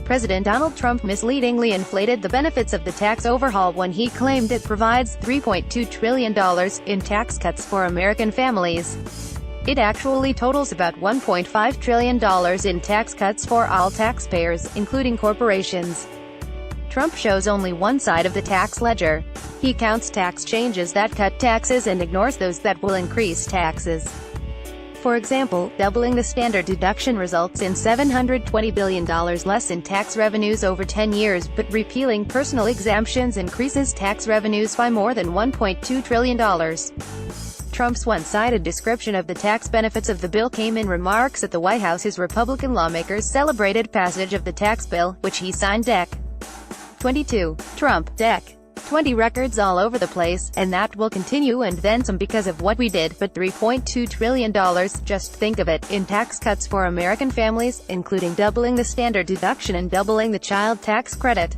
President Donald Trump misleadingly inflated the benefits of the tax overhaul when he claimed it provides $3.2 trillion in tax cuts for American families. It actually totals about $1.5 trillion in tax cuts for all taxpayers, including corporations. Trump shows only one side of the tax ledger. He counts tax changes that cut taxes and ignores those that will increase taxes. For example, doubling the standard deduction results in $720 billion less in tax revenues over 10 years, but repealing personal exemptions increases tax revenues by more than $1.2 trillion. Trump's one-sided description of the tax benefits of the bill came in remarks at the White House. His Republican lawmakers celebrated passage of the tax bill, which he signed. Dec. 22. Trump, Dec. 20 records all over the place, and that will continue and then some because of what we did, but $3.2 trillion, just think of it, in tax cuts for American families, including doubling the standard deduction and doubling the child tax credit.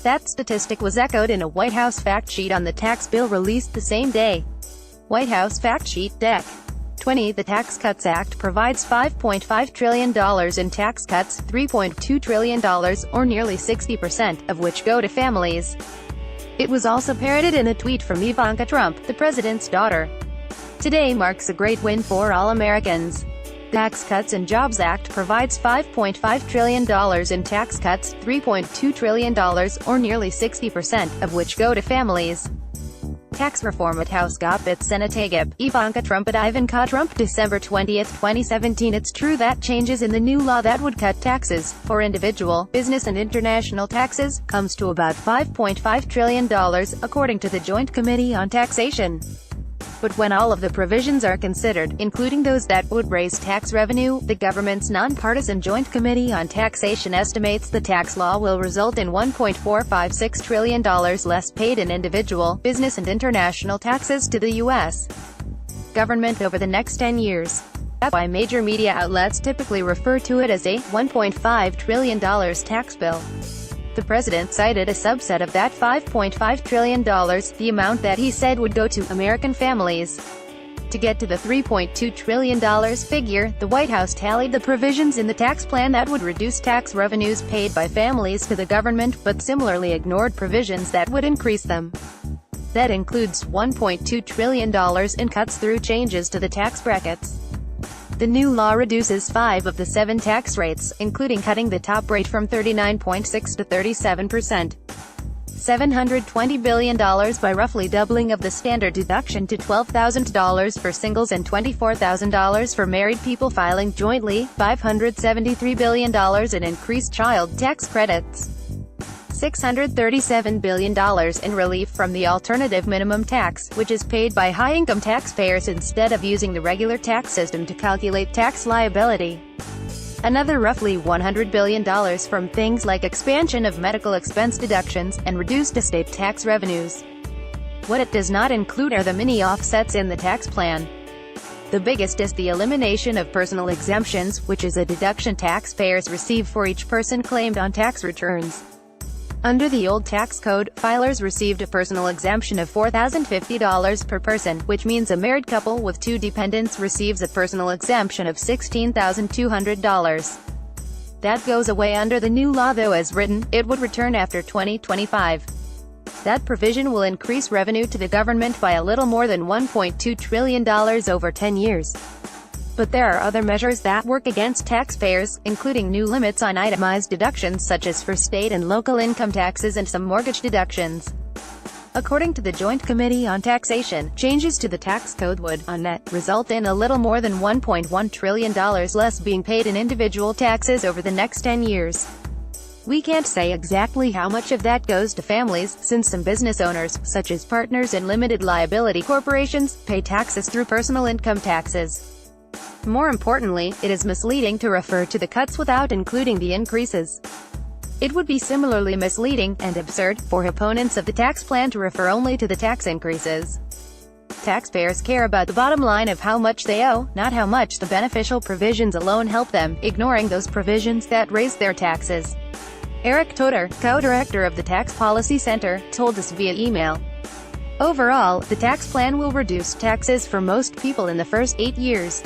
That statistic was echoed in a White House fact sheet on the tax bill released the same day. White House fact sheet, Dec. 20. The Tax Cuts Act provides $5.5 trillion in tax cuts, $3.2 trillion, or nearly 60% of which go to families. It was also parroted in a tweet from Ivanka Trump, the president's daughter. Today marks a great win for all Americans. The Tax Cuts and Jobs Act provides $5.5 trillion in tax cuts, $3.2 trillion, or nearly 60% of which go to families. Tax reform at House GOP. Senate AGIP. Ivanka Trump at Ivanka Trump, December 20, 2017. It's true that changes in the new law that would cut taxes for individual, business and international taxes comes to about $5.5 trillion, according to the Joint Committee on Taxation. But when all of the provisions are considered, including those that would raise tax revenue, the government's nonpartisan Joint Committee on Taxation estimates the tax law will result in $1.456 trillion less paid in individual, business and international taxes to the U.S. government over the next 10 years. That's why major media outlets typically refer to it as a $1.5 trillion tax bill. The president cited a subset of that $5.5 trillion, the amount that he said would go to American families. To get to the $3.2 trillion figure, the White House tallied the provisions in the tax plan that would reduce tax revenues paid by families to the government, but similarly ignored provisions that would increase them. That includes $1.2 trillion in cuts through changes to the tax brackets. The new law reduces 5 of the 7 tax rates, including cutting the top rate from 39.6% to 37%. $720 billion by roughly doubling of the standard deduction to $12,000 for singles and $24,000 for married people filing jointly, $573 billion in increased child tax credits. $637 billion in relief from the alternative minimum tax, which is paid by high-income taxpayers instead of using the regular tax system to calculate tax liability. Another roughly $100 billion from things like expansion of medical expense deductions, and reduced estate tax revenues. What it does not include are the mini offsets in the tax plan. The biggest is the elimination of personal exemptions, which is a deduction taxpayers receive for each person claimed on tax returns. Under the old tax code, filers received a personal exemption of $4,050 per person, which means a married couple with 2 dependents receives a personal exemption of $16,200. That goes away under the new law, though as written, it would return after 2025. That provision will increase revenue to the government by a little more than $1.2 trillion over 10 years. But there are other measures that work against taxpayers, including new limits on itemized deductions such as for state and local income taxes and some mortgage deductions. According to the Joint Committee on Taxation, changes to the tax code would, on net, result in a little more than $1.1 trillion less being paid in individual taxes over the next 10 years. We can't say exactly how much of that goes to families, since some business owners, such as partners and limited liability corporations, pay taxes through personal income taxes. More importantly, it is misleading to refer to the cuts without including the increases. It would be similarly misleading, and absurd, for opponents of the tax plan to refer only to the tax increases. Taxpayers care about the bottom line of how much they owe, not how much the beneficial provisions alone help them, ignoring those provisions that raise their taxes. Eric Toder, co-director of the Tax Policy Center, told us via email. Overall, the tax plan will reduce taxes for most people in the first 8 years.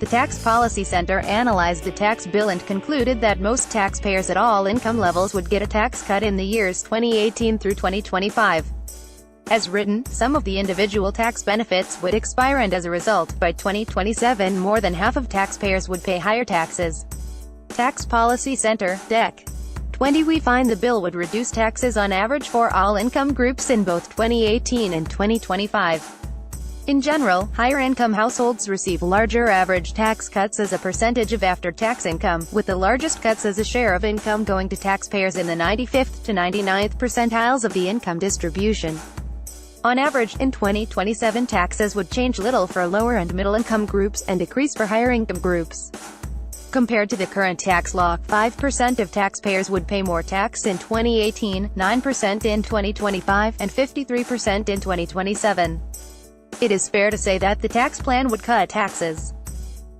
The Tax Policy Center analyzed the tax bill and concluded that most taxpayers at all income levels would get a tax cut in the years 2018 through 2025. As written, some of the individual tax benefits would expire, and as a result, by 2027 more than half of taxpayers would pay higher taxes. Tax Policy Center, Dec. 20. We find the bill would reduce taxes on average for all income groups in both 2018 and 2025. In general, higher-income households receive larger average tax cuts as a percentage of after-tax income, with the largest cuts as a share of income going to taxpayers in the 95th to 99th percentiles of the income distribution. On average, in 2027 taxes would change little for lower and middle-income groups, and decrease for higher-income groups. Compared to the current tax law, 5% of taxpayers would pay more tax in 2018, 9% in 2025, and 53% in 2027. It is fair to say that the tax plan would cut taxes.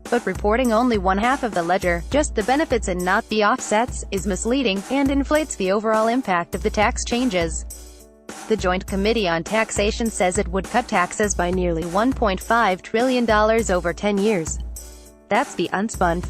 But reporting only one half of the ledger, just the benefits and not the offsets, is misleading, and inflates the overall impact of the tax changes. The Joint Committee on Taxation says it would cut taxes by nearly $1.5 trillion over 10 years. That's the unspun